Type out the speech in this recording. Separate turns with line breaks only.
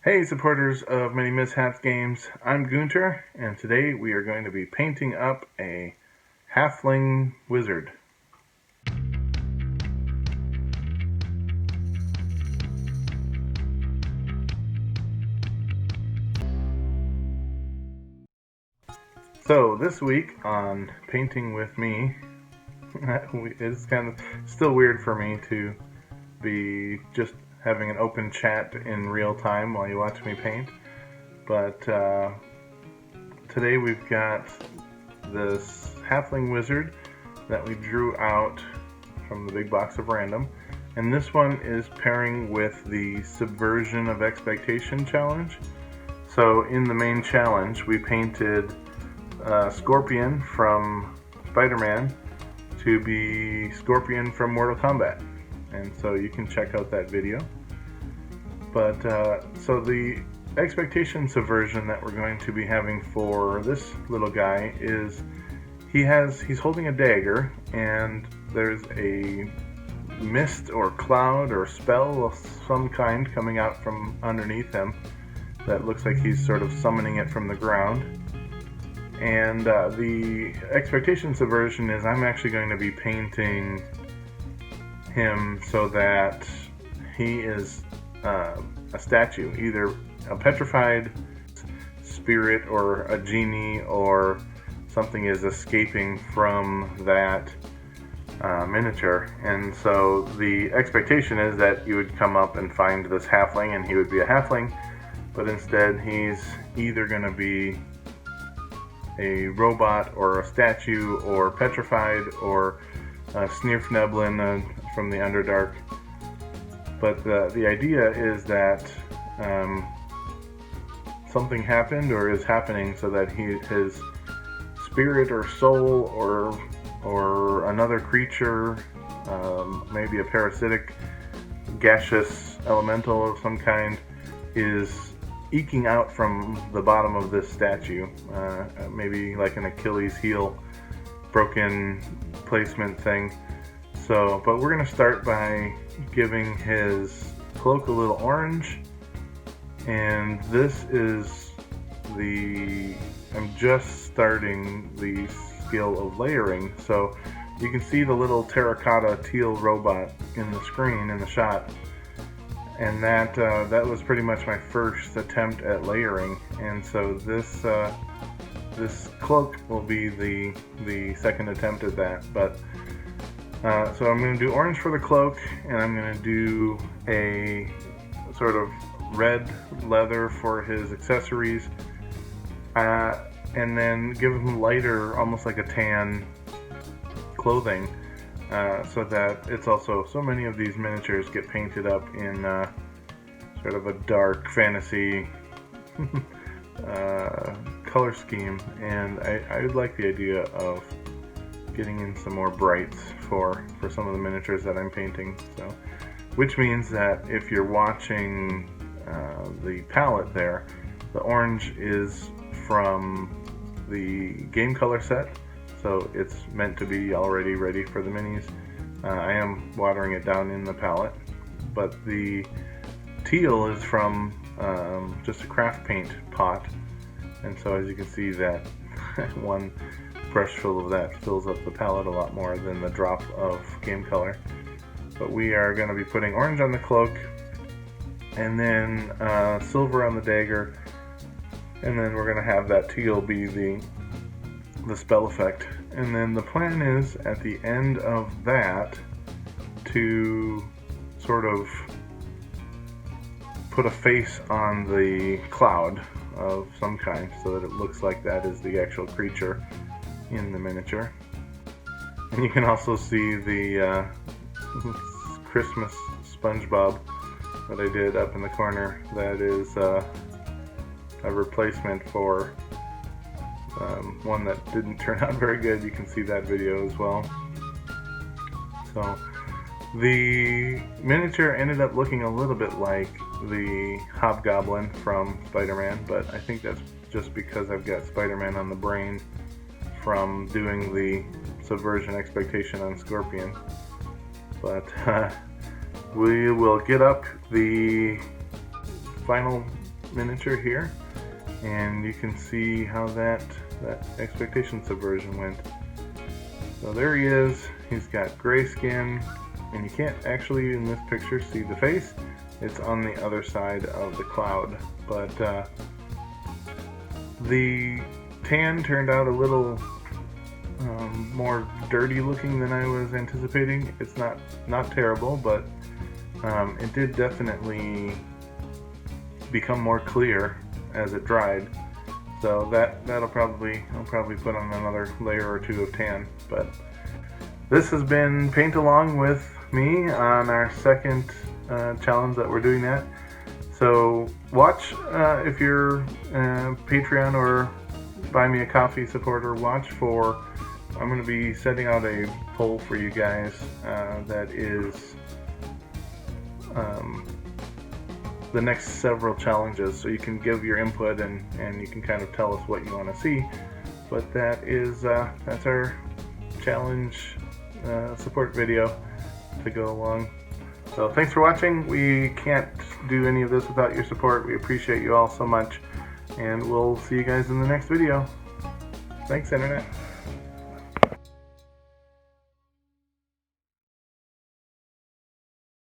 Hey supporters of MiniMishaps games, I'm Gunter, and today we are going to be painting up a Halfling wizard. So this week on Painting with Me, it's kind of still weird for me to be just having an open chat in real time while you watch me paint, but today we've got this Halfling wizard that we drew out from the big box of random, and this one is pairing with the Subversion of Expectation challenge. So in the main challenge we painted Scorpion from Spider-Man to be Scorpion from Mortal Kombat, and so you can check out that video. But so the expectation subversion that we're going to be having for this little guy is he's holding a dagger, and there's a mist or cloud or spell of some kind coming out from underneath him that looks like he's sort of summoning it from the ground. And the expectation subversion is I'm actually going to be painting him so that he is a statue, either a petrified spirit or a genie, or something is escaping from that miniature. And so the expectation is that you would come up and find this halfling and he would be a halfling, but instead he's either going to be a robot or a statue or petrified or Sneerfneblin from the Underdark. But the idea is that something happened or is happening so that his spirit or soul or another creature, maybe a parasitic gaseous elemental of some kind, is eking out from the bottom of this statue, maybe like an Achilles heel broken placement thing. So, but we're going to start by giving his cloak a little orange, and this is I'm just starting the skill of layering, so you can see the little terracotta teal robot in the screen in the shot, and that was pretty much my first attempt at layering, and so this cloak will be the second attempt at that. But so I'm going to do orange for the cloak, and I'm going to do a sort of red leather for his accessories, and then give him lighter, almost like a tan clothing, so that it's also, so many of these miniatures get painted up in sort of a dark fantasy color scheme, and I would like the idea of getting in some more brights for some of the miniatures that I'm painting. So, which means that if you're watching the palette there, the orange is from the game color set, so it's meant to be already ready for the minis. I am watering it down in the palette, but the teal is from just a craft paint pot, and so as you can see, that one brush full of that fills up the palette a lot more than the drop of game color. But we are going to be putting orange on the cloak, and then silver on the dagger, and then we're going to have that teal be the spell effect. And then the plan is at the end of that to sort of put a face on the cloud of some kind so that it looks like that is the actual creature in the miniature. And you can also see the Christmas SpongeBob that I did up in the corner. That is a replacement for one that didn't turn out very good. You can see that video as well. So the miniature ended up looking a little bit like the Hobgoblin from Spider-Man, but I think that's just because I've got Spider-Man on the brain from doing the subversion expectation on Scorpion. But we will get up the final miniature here, and you can see how that expectation subversion went. So there he is. He's got gray skin, and you can't actually in this picture see the face. It's on the other side of the cloud, but the tan turned out a little more dirty looking than I was anticipating. It's not terrible, but it did definitely become more clear as it dried. So I'll probably put on another layer or two of tan. But this has been Paint Along with me on our second challenge that we're doing that. So watch if you're Patreon or Buy Me a Coffee supporter, watch for, I'm going to be setting out a poll for you guys that is the next several challenges, so you can give your input and you can kind of tell us what you want to see. But that is that's our challenge support video to go along. So thanks for watching. We can't do any of this without your support. We appreciate you all so much, and we'll see you guys in the next video. Thanks, Internet.